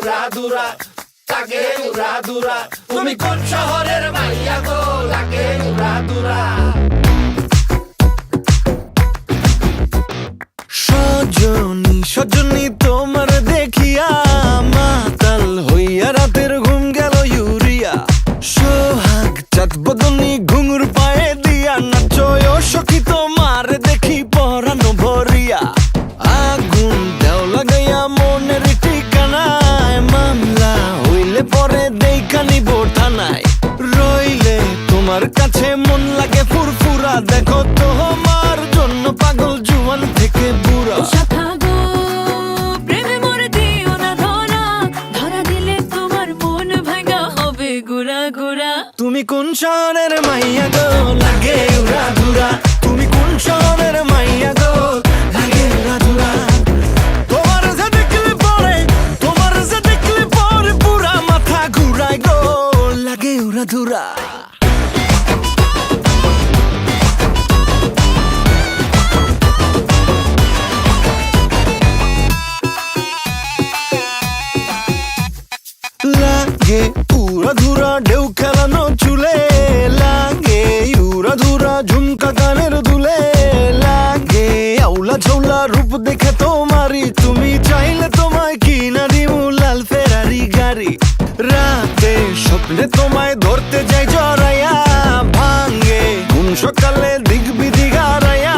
উড়াধুরা, লাগে উড়াধুরা। তুমি কোন শহরের মাইয়া গো, লাগে উড়াধুরা। সজনী সজনী তোমার দেখিয়া মাতাল হইয়া রাতের ঘুম গেল ইউরিয়া। সোহাগ চাঁদ বদনী ঘুঙুর পায়ে দিয়া নাচয় সখী তোমার দেখি পরানো ভরিয়া। আগুন দেও লাগাইয়া মনের ঠিকানায়, মামলা হইলে পরে দেখা নিব থানায়। রইলে তোমার কাছে মন লাগে ফুরফুরা, দেখো তোমার জন্য পাগল জুয়ান থেকে বুড়া। শাখা গো প্রেমে মরে দিও না ধরা, ধরা দিলে তোমার মন ভাঙা হবে গুড়া গুড়া। তুমি কোন শহরের মাইয়া গো, লাগে উড়াধুরা। তুমি কোন শহরের মাইয়া গো, লাগে উড়াধুরা। তোমার যে দেখলে পরে, তোমার যে দেখলে পরে পুরা মাথা ঘুরায় গো, লাগে উড়াধুরা। লাগে উড়াধুরা ঢেউ খেলানো চুলে, লাগে উড়াধুরা ঝুমকা গানের দুলে, লাগে আউলা ঝৌলা রূপ দেখে তোমারই, তুমি চাইলে তোমায় কিনা দিমু লাল ফেরারি গাড়ি। রাতে স্বপ্নে তোমায় ধরতে যাই জড়াইয়া, ভাঙ্গে ঘুম সকালে দিক বিধি গারাইয়া।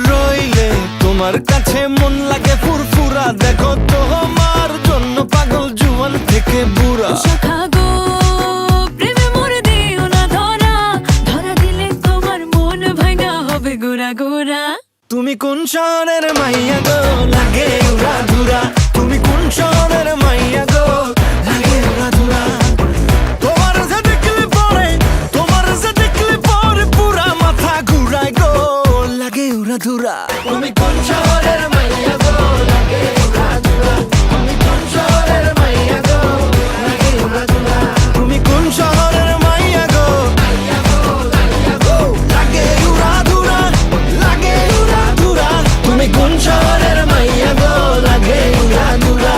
রইলে তোমার কাছে মন লাগে ফুরফুরা, দেখো তোমার জন্য পাগল জুয়ান থেকে বুড়া। শাখা গো প্রেমে মরে দিও না ধরা, ধরা দিলে তোমার মন ভাঙা হবে গুড়া গুড়া। তুমি কোন শহরের মাইয়া গো, লাগে উড়াধুরা। তুমি কোন শহরের মাইয়া গো, লাগে উড়াধুরা। তোমার যে দেখলে পরে, তোমার যে দেখলে পরে পুরা মাথা ঘুরায় গো, লাগে উড়াধুরা। তুমি কোন শহরের মাইয়া গো, লাগে উড়াধুরা। তুমি কোন শহরের মাইয়া গো, লাগে উড়াধুরা। তুমি কোন শহরের মাইয়া গো, মাইয়া গো, মাইয়া গো, লাগে উড়াধুরা, লাগে উড়াধুরা। তুমি কোন শহরের মাইয়া গো, লাগে উড়াধুরা।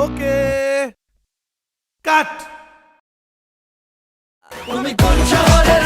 ওকে কাট। তুমি কোন শহরের